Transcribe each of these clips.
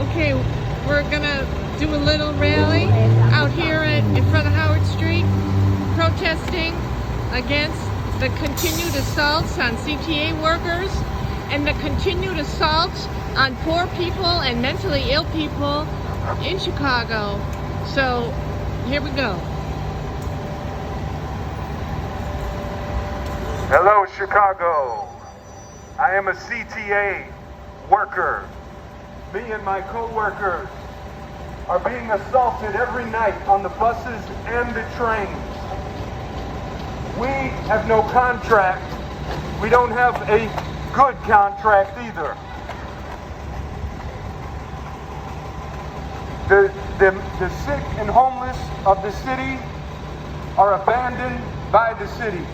Okay, we're gonna do a little rally out here in front of Howard Street, protesting against the continued assaults on CTA workers and the continued assaults on poor people and mentally ill people in Chicago. So here we go. Hello, Chicago. I am a CTA worker. Me and my co-workers are being assaulted every night on the buses and the trains. We have no contract. We don't have a good contract either. The sick and homeless of the city are abandoned by the city.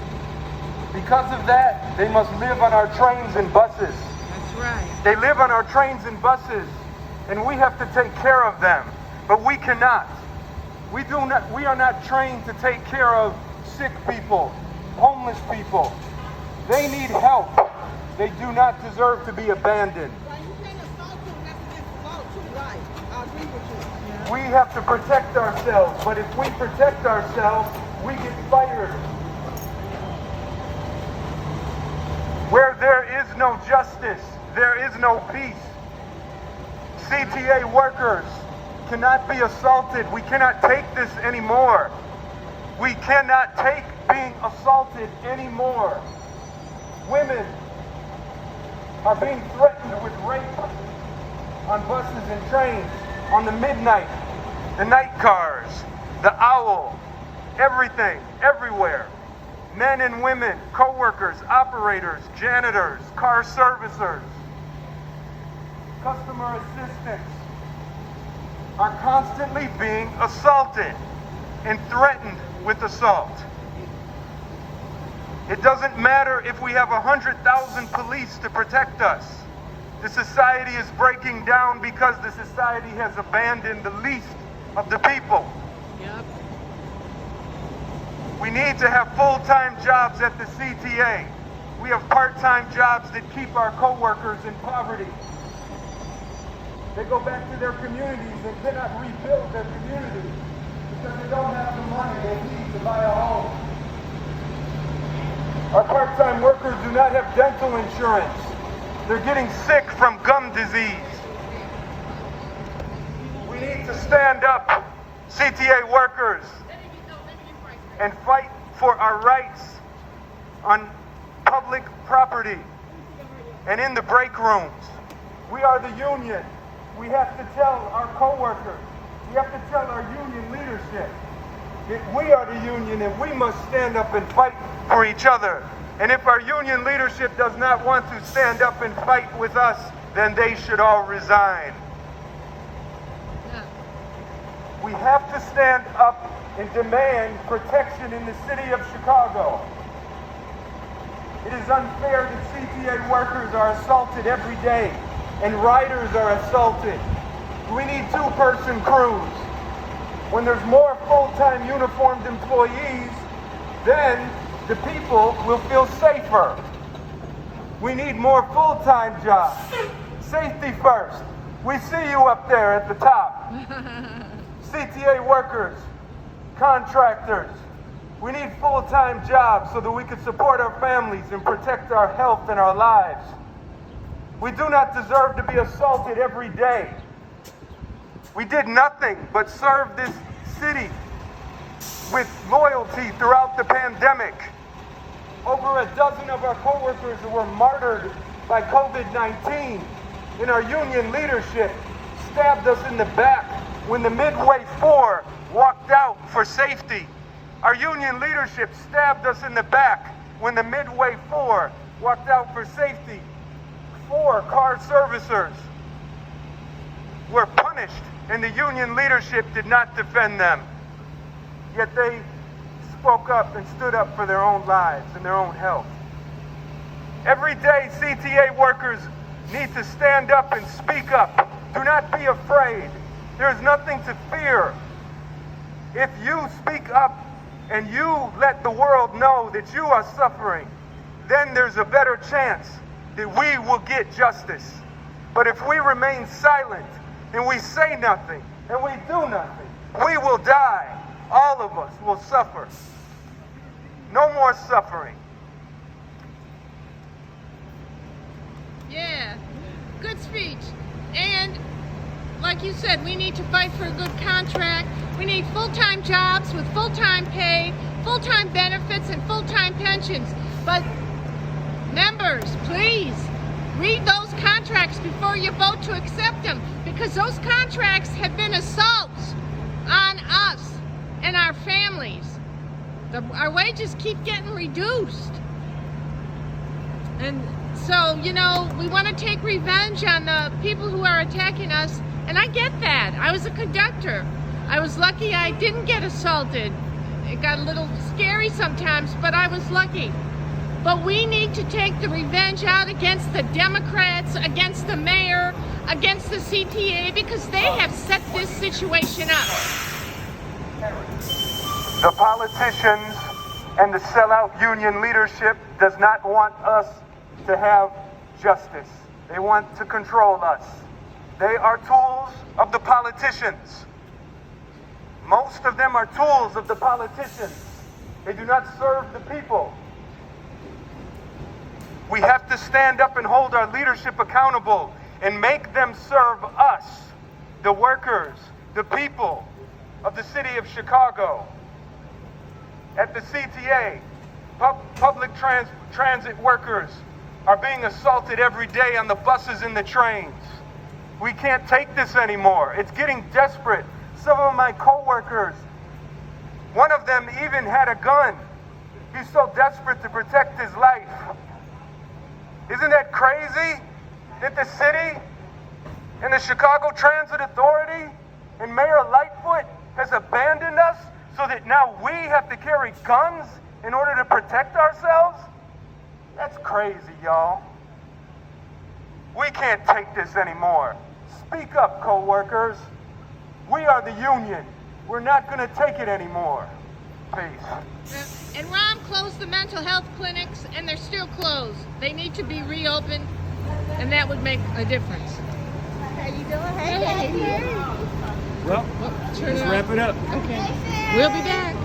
Because of that, they must live on our trains and buses. That's right. They live on our trains and buses, and we have to take care of them. But we cannot. We are not trained to take care of sick people, homeless people. They need help. They do not deserve to be abandoned. We have to protect ourselves, but if we protect ourselves, we get fired. Where there is no justice, there is no peace. CTA workers cannot be assaulted. We cannot take this anymore. We cannot take being assaulted anymore. Women are being threatened with rape on buses and trains, on the midnight, the night cars, the owl, everything, everywhere. Men and women, co-workers, operators, janitors, car servicers, customer assistants are constantly being assaulted and threatened with assault. It doesn't matter if we have 100,000 police to protect us. The society is breaking down because the society has abandoned the least of the people. Yep. We need to have full-time jobs at the CTA. We have part-time jobs that keep our co-workers in poverty. They go back to their communities and cannot rebuild their communities because they don't have the money they need to buy a home. Our part-time workers do not have dental insurance. They're getting sick from gum disease. We need to stand up, CTA workers, and fight for our rights on public property and in the break rooms. We are the union. We have to tell our co-workers, we have to tell our union leadership that we are the union and we must stand up and fight for each other. And if our union leadership does not want to stand up and fight with us, then they should all resign. Yeah. We have to stand up and demand protection in the city of Chicago. It is unfair that CTA workers are assaulted every day and riders are assaulted. We need two-person crews. When there's more full-time uniformed employees, then the people will feel safer. We need more full-time jobs. Safety first. We see you up there at the top. CTA workers, contractors. We need full-time jobs so that we can support our families and protect our health and our lives. We do not deserve to be assaulted every day. We did nothing but serve this city with loyalty throughout the pandemic. Over a dozen of our co-workers were martyred by COVID-19, and our union leadership stabbed us in the back when the Midway 4 walked out for safety. Our union leadership stabbed us in the back when the Midway 4 walked out for safety. 4 car servicers were punished, and the union leadership did not defend them. Yet they spoke up and stood up for their own lives and their own health. Every day, CTA workers need to stand up and speak up. Do not be afraid. There's nothing to fear. If you speak up and you let the world know that you are suffering, then there's a better chance that we will get justice. But if we remain silent, and we say nothing, and we do nothing, we will die. All of us will suffer. No more suffering. Yeah, good speech. And like you said, we need to fight for a good contract. We need full-time jobs with full-time pay, full-time benefits, and full-time pensions. But members, please read those contracts before you vote to accept them, because those contracts have been assaults on us and our families. Our wages keep getting reduced. And so, you know, we want to take revenge on the people who are attacking us, and I get that. I was a conductor. I was lucky I didn't get assaulted. It got a little scary sometimes, but I was lucky. But we need to take the revenge out against the Democrats, against the mayor, against the CTA, because they have set this situation up. The politicians and the sellout union leadership does not want us to have justice. They want to control us. They are tools of the politicians. Most of them are tools of the politicians. They do not serve the people. We have to stand up and hold our leadership accountable and make them serve us, the workers, the people of the city of Chicago. At the CTA, public transit workers are being assaulted every day on the buses and the trains. We can't take this anymore. It's getting desperate. Some of my coworkers, one of them even had a gun. He's so desperate to protect his life. Isn't that crazy that the city and the Chicago Transit Authority and Mayor Lightfoot has abandoned us so that now we have to carry guns in order to protect ourselves? That's crazy, y'all. We can't take this anymore. Speak up, co-workers. We are the union. We're not going to take it anymore. Peace. And Ron closed the mental health clinics, and they're still closed. They need to be reopened, and that would make a difference. How you doing? Hey, Well, let's wrap it up. Okay. We'll be back.